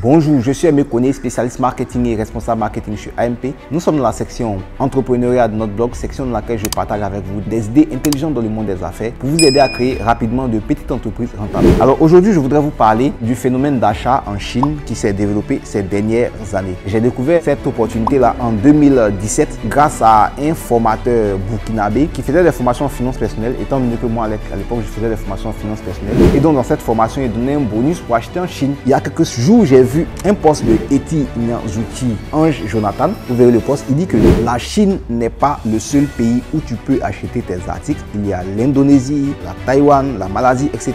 Bonjour, je suis Aimé Koné, spécialiste marketing et responsable marketing chez AMP. Nous sommes dans la section entrepreneuriat de notre blog, section dans laquelle je partage avec vous des idées intelligentes dans le monde des affaires pour vous aider à créer rapidement de petites entreprises rentables. Alors aujourd'hui, je voudrais vous parler du phénomène d'achat en Chine qui s'est développé ces dernières années. J'ai découvert cette opportunité-là en 2017 grâce à un formateur burkinabé qui faisait des formations en finance personnelle, étant donné que moi à l'époque je faisais des formations en finance personnelle. Et donc dans cette formation, il donnait un bonus pour acheter en Chine. Il y a quelques jours, j'ai vu un post de Eti Nyanzuki Ange Jonathan. Vous verrez le post, il dit que la Chine n'est pas le seul pays où tu peux acheter tes articles. Il y a l'Indonésie, la Taïwan, la Malaisie, etc.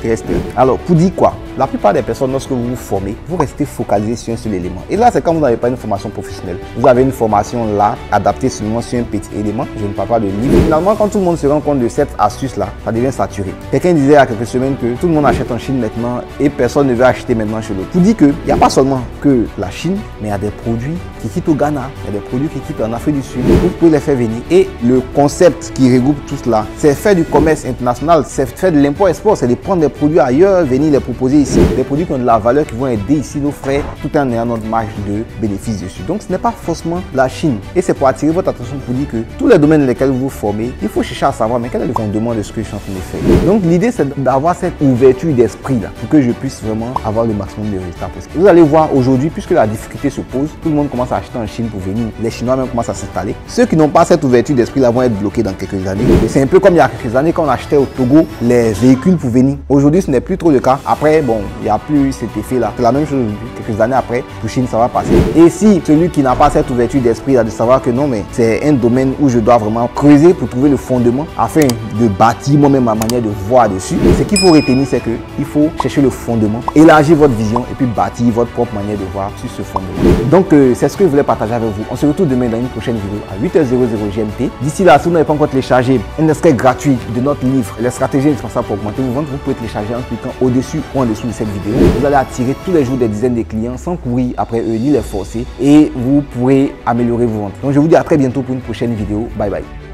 Alors pour dire quoi? La plupart des personnes, lorsque vous vous formez, vous restez focalisé sur un seul élément. Et là, c'est quand vous n'avez pas une formation professionnelle. Vous avez une formation là, adaptée seulement sur un petit élément. Je ne parle pas de livre. Finalement, quand tout le monde se rend compte de cette astuce-là, ça devient saturé. Quelqu'un disait il y a quelques semaines que tout le monde achète en Chine maintenant et personne ne veut acheter maintenant chez l'autre. Pour dire qu'il n'y a pas seulement que la Chine, mais il y a des produits qui quittent au Ghana, il y a des produits qui quittent en Afrique du Sud. Vous pouvez les faire venir. Et le concept qui regroupe tout cela, c'est faire du commerce international, c'est faire de l'import-export, c'est de prendre des produits ailleurs, venir les proposer ici. Des produits qui ont de la valeur, qui vont aider ici nos frères, tout en ayant notre marge de bénéfice dessus. Donc ce n'est pas forcément la Chine. Et c'est pour attirer votre attention pour dire que tous les domaines dans lesquels vous vous formez, il faut chercher à savoir mais quel est le fondement de ce que je suis en train de faire. Donc l'idée c'est d'avoir cette ouverture d'esprit là, pour que je puisse vraiment avoir le maximum de résultats possible. Vous allez voir aujourd'hui, puisque la difficulté se pose, tout le monde commence à acheter en Chine pour venir. Les Chinois même commencent à s'installer. Ceux qui n'ont pas cette ouverture d'esprit là vont être bloqués dans quelques années. Et c'est un peu comme il y a quelques années quand on achetait au Togo les véhicules pour venir. Aujourd'hui ce n'est plus trop le cas. Après bon, il n'y a plus cet effet là. C'est la même chose quelques années après, pour Chine ça va passer. Et si celui qui n'a pas cette ouverture d'esprit là, de savoir que non mais c'est un domaine où je dois vraiment creuser pour trouver le fondement afin de bâtir moi-même ma manière de voir dessus, ce qu'il faut retenir c'est que il faut chercher le fondement, élargir votre vision et puis bâtir votre propre manière de voir sur ce fondement. Donc c'est ce que je voulais partager avec vous. On se retrouve demain dans une prochaine vidéo à 8h00 GMT. D'ici là, si vous n'avez pas encore téléchargé un extrait gratuit de notre livre Les stratégies indispensables pour augmenter vos ventes, vous pouvez télécharger en cliquant au-dessus ou en dessous de cette vidéo. Vous allez attirer tous les jours des dizaines de clients sans courir après eux ni les forcer et vous pourrez améliorer vos ventes. Donc je vous dis à très bientôt pour une prochaine vidéo. Bye bye.